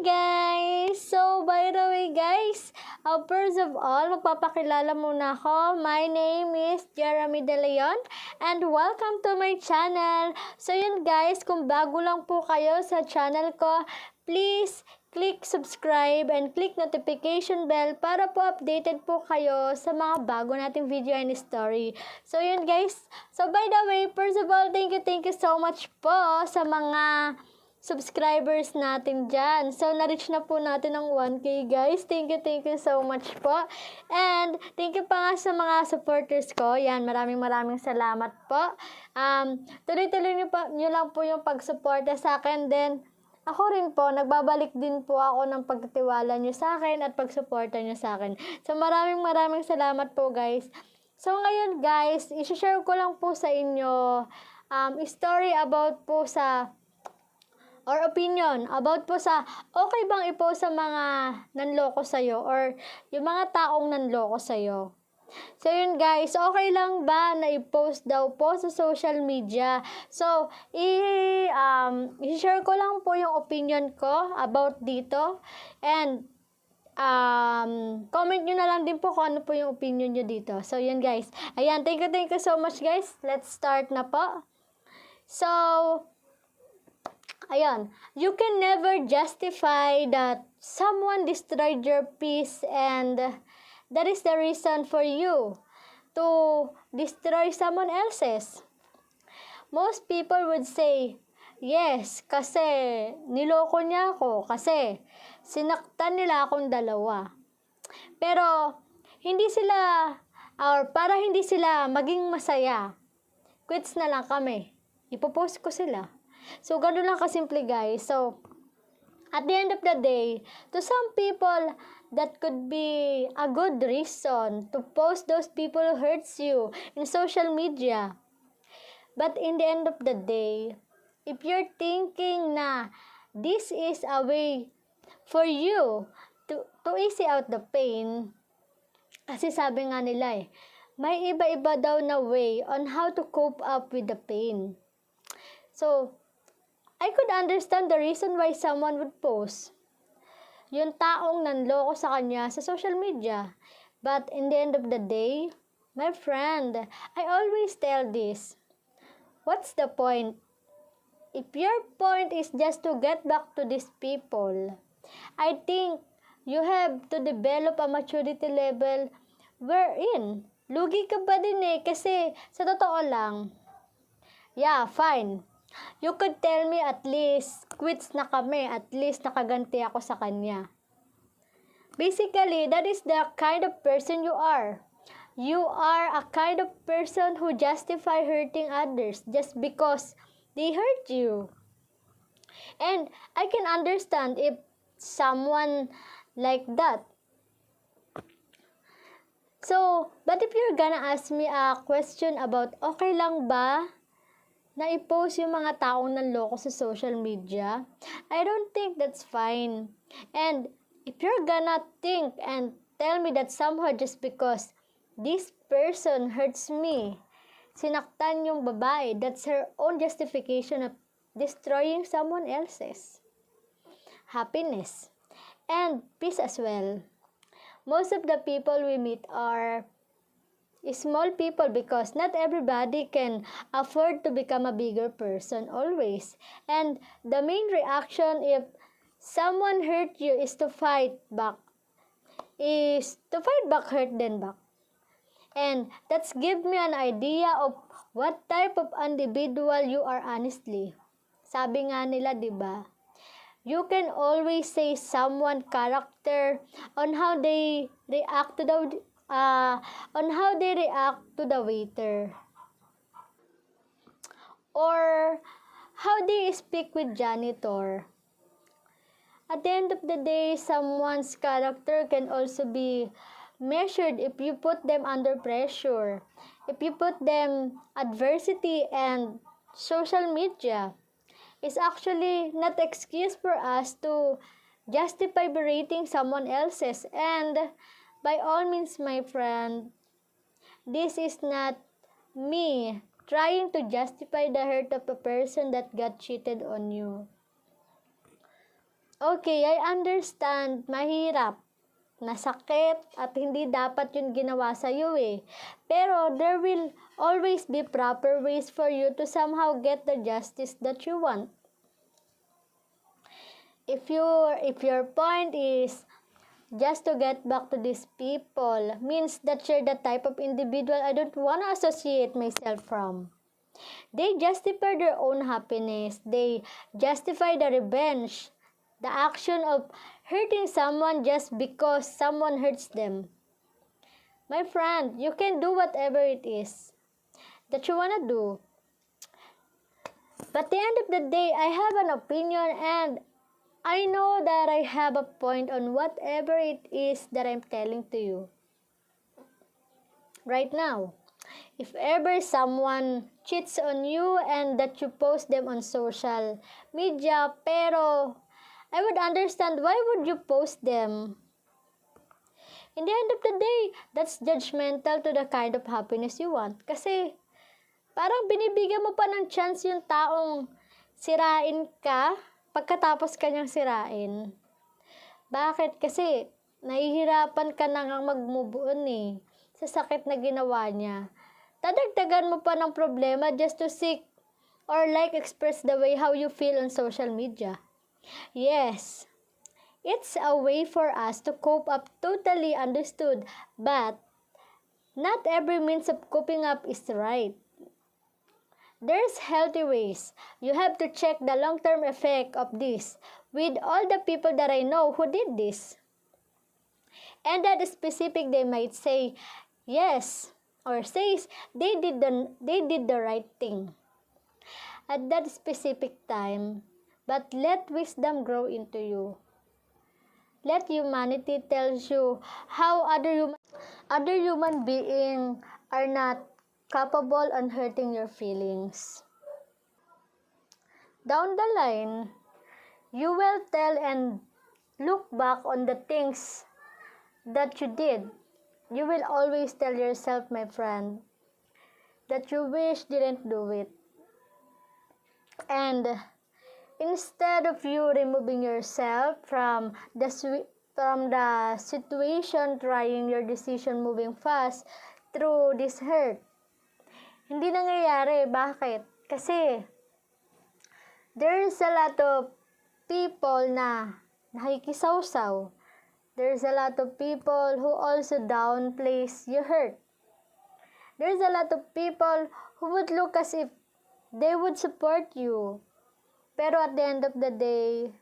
guys! So, by the way guys, first of all, magpapakilala muna ako. My name is Jeremy De Leon and welcome to my channel. So yun guys, kung bago lang po kayo sa channel ko, please click subscribe and click notification bell para po updated po kayo sa mga bago nating video and story. So yun guys, so by the way, first of all, thank you so much po sa mga subscribers natin dyan. So, na-reach na po natin ang 1K guys. Thank you so much po. And, thank you pa nga sa mga supporters ko. Yan, maraming salamat po. Tuloy-tuloy nyo lang po yung pagsuporta sa akin. Then, ako rin po, nagbabalik din po ako ng pagtitiwala nyo sa akin at pagsuporta nyo sa akin. So, maraming salamat po guys. So, ngayon guys, isi-share ko lang po sa inyo story about po sa or opinion about po sa okay bang ipost sa mga nanloko sa'yo or yung mga taong nanloko sa'yo. So yun guys, okay lang ba na i-post daw po sa social media? So, i-share ko lang po yung opinion ko about dito and comment nyo na lang din po kung ano po yung opinion nyo dito. So yun guys, ayan, thank you so much guys. Let's start na po. So, ayan, you can never justify that someone destroyed your peace and that is the reason for you to destroy someone else's. Most people would say, yes, kasi niloko niya ako, kasi sinaktan nila akong dalawa. Pero, para hindi sila maging masaya, quits na lang kami. Ipopost ko sila. So, ganun lang kasimple guys. So, at the end of the day, to some people, that could be a good reason to post those people who hurts you in social media. But in the end of the day, if you're thinking na this is a way for you to easy out the pain, kasi sabi nga nila may iba-iba daw na way on how to cope up with the pain. So, I could understand the reason why someone would post yung taong nanloko sa kanya sa social media. But in the end of the day, my friend, I always tell this, what's the point? If your point is just to get back to these people, I think you have to develop a maturity level wherein lugi ka ba din kasi sa totoo lang, yeah, fine. You could tell me at least, quits na kami, at least nakaganti ako sa kanya. Basically, that is the kind of person you are. You are a kind of person who justify hurting others just because they hurt you. And I can understand if someone like that. So, but if you're gonna ask me a question about okay lang ba na i-post yung mga taong nanloko sa social media, I don't think that's fine. And if you're gonna think and tell me that somehow just because this person hurts me, sinaktan yung babae, that's her own justification of destroying someone else's happiness and peace as well. Most of the people we meet are small people because not everybody can afford to become a bigger person always. And the main reaction if someone hurt you is to fight back. Hurt them back. And that's give me an idea of what type of individual you are honestly. Sabi nga nila, diba? You can always say someone character on how they react to the waiter or how they speak with janitor. At the end of the day, someone's character can also be measured if you put them under pressure, if you put them adversity, and social media is actually not excuse for us to justify berating someone else's. And by all means, my friend, this is not me trying to justify the hurt of a person that got cheated on you. Okay, I understand, mahirap, masakit, at hindi dapat yun ginawa sa'yo eh. Pero there will always be proper ways for you to somehow get the justice that you want. If your point is just to get back to these people, means that you're the type of individual I don't want to associate myself from. They justify their own happiness. They justify the revenge, the action of hurting someone just because someone hurts them. My friend, you can do whatever it is that you want to do. But at the end of the day, I have an opinion, and I know that I have a point on whatever it is that I'm telling to you. Right now, if ever someone cheats on you and that you post them on social media, pero I would understand why would you post them. In the end of the day, that's judgmental to the kind of happiness you want. Kasi parang binibigyan mo pa ng chance yung taong sirain ka pagkatapos kanyang sirain. Bakit? Kasi nahihirapan ka na nga mag-move on eh, sa sakit na ginawa niya. Dadagdagan mo pa ng problema just to seek or express the way how you feel on social media. Yes, it's a way for us to cope up, totally understood, but not every means of coping up is right. There's healthy ways. You have to check the long-term effect of this with all the people that I know who did this. And that specific, they might say yes or says they did the right thing at that specific time. But let wisdom grow into you. Let humanity tells you how other human beings are not capable on hurting your feelings. Down the line, you will tell and look back on the things that you did. You will always tell yourself, my friend, that you wish didn't do it. And instead of you removing yourself from the situation, trying your decision, moving fast through this hurt, hindi nangyayari. Bakit? Kasi there's a lot of people na nakikisawsaw. There's a lot of people who also downplays your hurt. There's a lot of people who would look as if they would support you. Pero at the end of the day,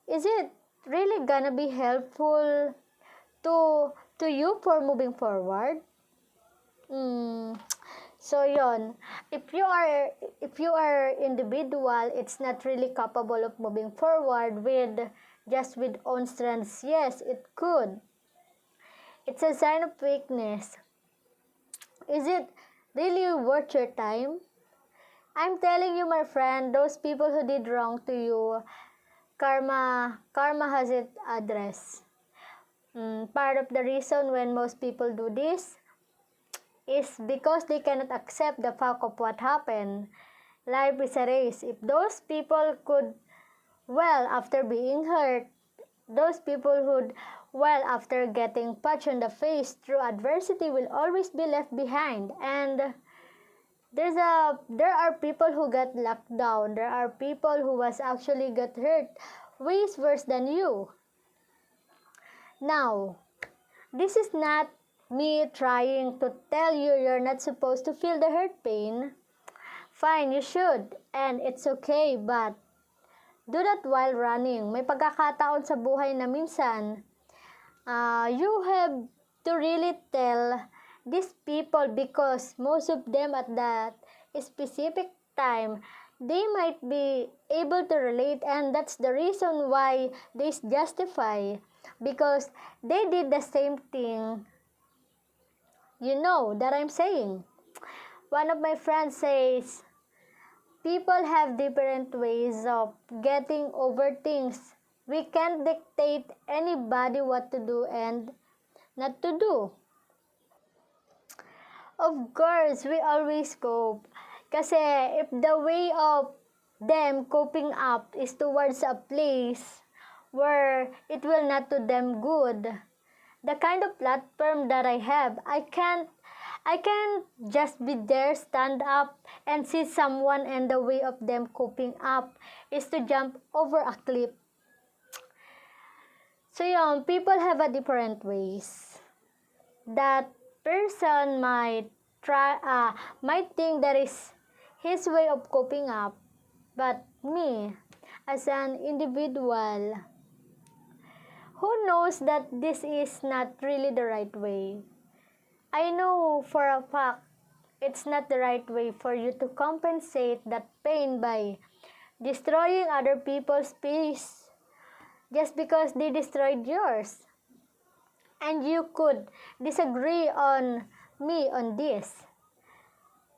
is it really gonna be helpful to you for moving forward? So yon, if you are individual, it's not really capable of moving forward with own strengths. Yes, it could. It's a sign of weakness. Is it really worth your time? I'm telling you, my friend, those people who did wrong to you, karma has its address. Part of the reason when most people do this is because they cannot accept the fact of what happened. Life is a race. If those people could, after being hurt, those people who, after getting punched in the face through adversity, will always be left behind. And there are people who got locked down. There are people who was actually got hurt ways worse than you. Now, this is not me trying to tell you you're not supposed to feel the hurt pain. Fine, you should, and it's okay, but do that while running. May pagkakataon sa buhay na minsan, you have to really tell these people, because most of them at that specific time, they might be able to relate, and that's the reason why they justify, because they did the same thing. You know that I'm saying. One of my friends says, people have different ways of getting over things. We can't dictate anybody what to do and not to do. Of course, we always cope. Kasi if the way of them coping up is towards a place where it will not do them good. The kind of platform that I have, I can't just be there, stand up, and see someone, and the way of them coping up is to jump over a cliff. So yun, people have a different ways. That person might think that is his way of coping up, but me, as an individual, who knows that this is not really the right way? I know for a fact it's not the right way for you to compensate that pain by destroying other people's peace just because they destroyed yours. And you could disagree on me on this.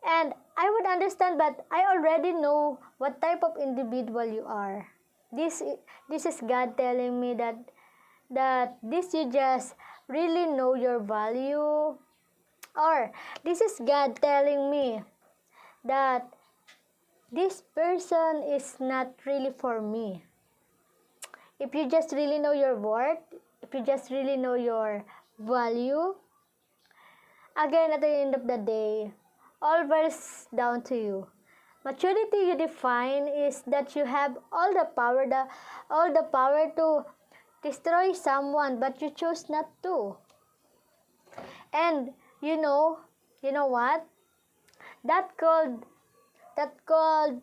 And I would understand, but I already know what type of individual you are. This is God telling me that this you just really know your value, or this is God telling me that this person is not really for me. If you just really know your worth, if you just really know your value, again, at the end of the day, all boils down to you. Maturity you define is that you have all the power to destroy someone, but you choose not to. And you know what? That called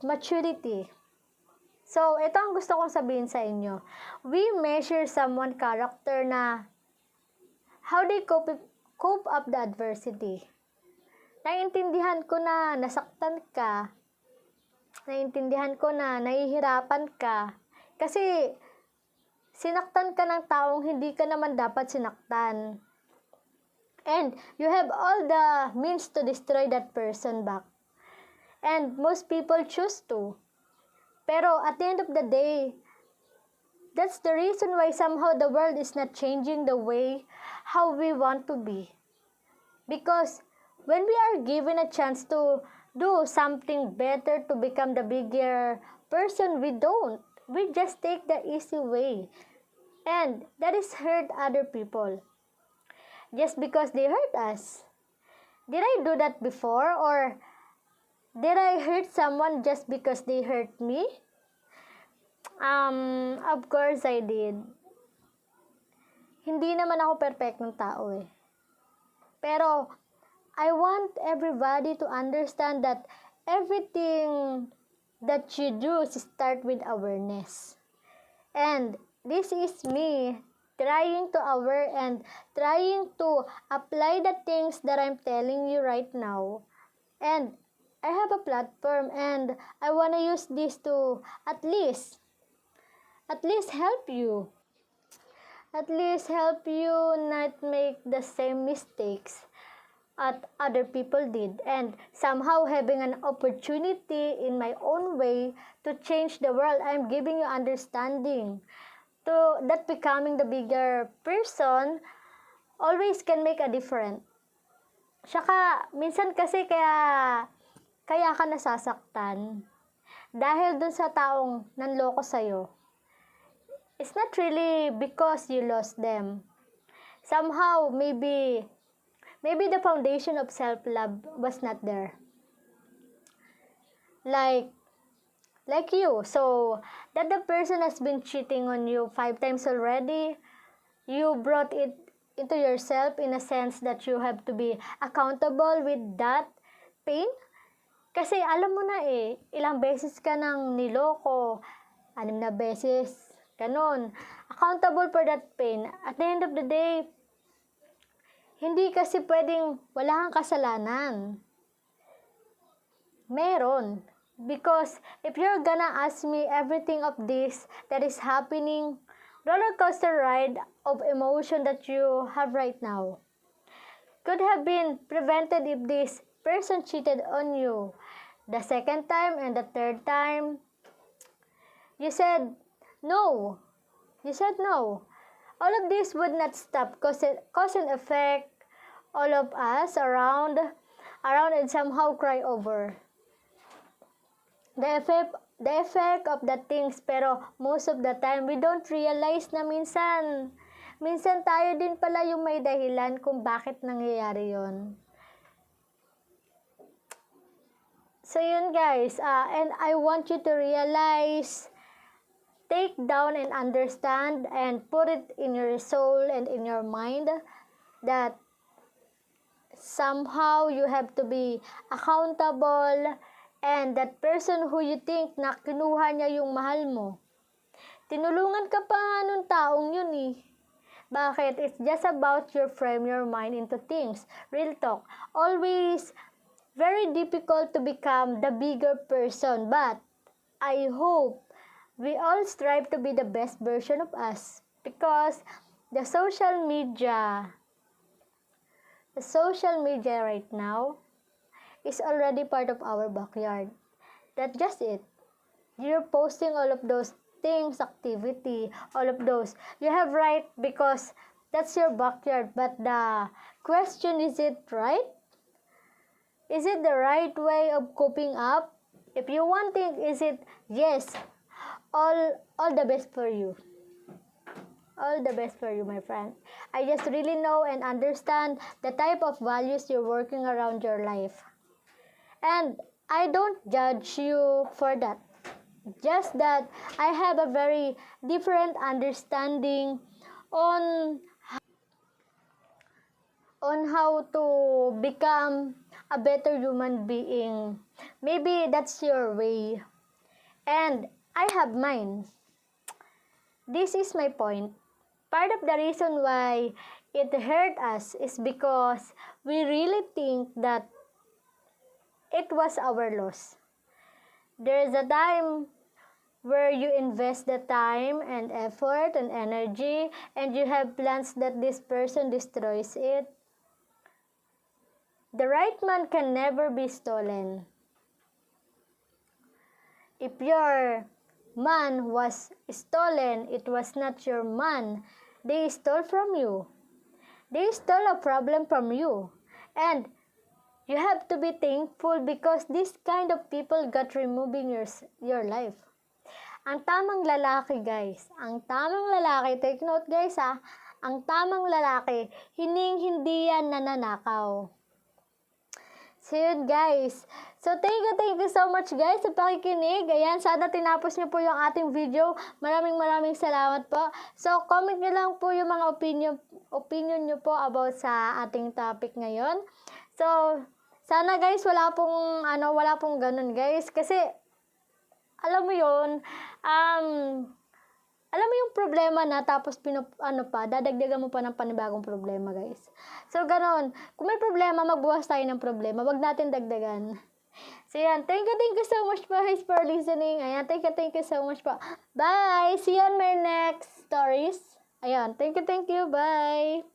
maturity. So, ito ang gusto kong sabihin sa inyo. We measure someone's character na how they cope up the adversity. Naiintindihan ko na nasaktan ka. Naiintindihan ko na nahihirapan ka. Kasi, sinaktan ka ng taong hindi ka naman dapat sinaktan. And you have all the means to destroy that person back. And most people choose to. Pero at the end of the day, that's the reason why somehow the world is not changing the way how we want to be. Because when we are given a chance to do something better to become the bigger person, we don't. We just take the easy way. And that is hurt other people. Just because they hurt us. Did I do that before? Or did I hurt someone just because they hurt me? Of course I did. Hindi naman ako perfectong tao eh. Pero, I want everybody to understand that everything that you do start with awareness. And this is me trying to aware and trying to apply the things that I'm telling you right now. And I have a platform and I want to use this to at least help you. At least help you not make the same mistakes that other people did, and somehow having an opportunity in my own way to change the world. I'm giving you understanding to that becoming the bigger person always can make a difference. Saka, minsan kasi kaya ka nasasaktan dahil dun sa taong nanloko sa'yo. It's not really because you lost them. Somehow, maybe the foundation of self-love was not there. Like you. So, that the person has been cheating on you 5 times already, you brought it into yourself in a sense that you have to be accountable with that pain. Kasi alam mo na eh, ilang beses ka nang niloko, 6 na beses, ganun. Accountable for that pain. At the end of the day, hindi kasi pwedeng wala kang kasalanan. Meron. Because if you're gonna ask me everything of this that is happening, roller coaster ride of emotion that you have right now could have been prevented if this person cheated on you the second time and the third time. You said no. All of this would not stop cause and effect all of us around and somehow cry over. The the effect of the things, pero most of the time, we don't realize na minsan tayo din pala yung may dahilan kung bakit nangyayari yon. So yun guys, and I want you to realize, take down and understand and put it in your soul and in your mind that somehow you have to be accountable, and that person who you think na kinuha niya yung mahal mo, tinulungan ka pa nga nung taong yun eh. Bakit? It's just about your frame your mind into things. Real talk. Always very difficult to become the bigger person, but I hope we all strive to be the best version of us, because the social media right now is already part of our backyard. That's just it. You're posting all of those things, activity, all of those. You have right because that's your backyard, but the question, is it right? Is it the right way of coping up? If you want it, is it? Yes. All the best for you. All the best for you, my friend. I just really know and understand the type of values you're working around your life. And I don't judge you for that. Just that I have a very different understanding on how to become a better human being. Maybe that's your way. And I have mine. This is my point. Part of the reason why it hurt us is because we really think that it was our loss. There's a time where you invest the time and effort and energy, and you have plans that this person destroys it. The right man can never be stolen. If your man was stolen, it was not your man. They stole from you. They stole a problem from you. And you have to be thankful because this kind of people got removing your life. Ang tamang lalaki, guys. Ang tamang lalaki, take note guys ha. Ang tamang lalaki, hindi yan nananakaw. So yun guys. So thank you so much guys sa pakikinig. Ayan, sana tinapos niyo po yung ating video. Maraming salamat po. So comment niyo lang po yung mga opinion niyo po about sa ating topic ngayon. So sana guys wala pong ganun guys, kasi alam mo yun, alam mo yung problema na tapos dadagdagan mo pa ng panibagong problema guys. So ganon, kung may problema, magbuwas tayo ng problema, wag natin dagdagan. So yan, thank you so much po guys for listening. Ayan, thank you so much po. Bye! See you on my next stories. Ayan, thank you, bye!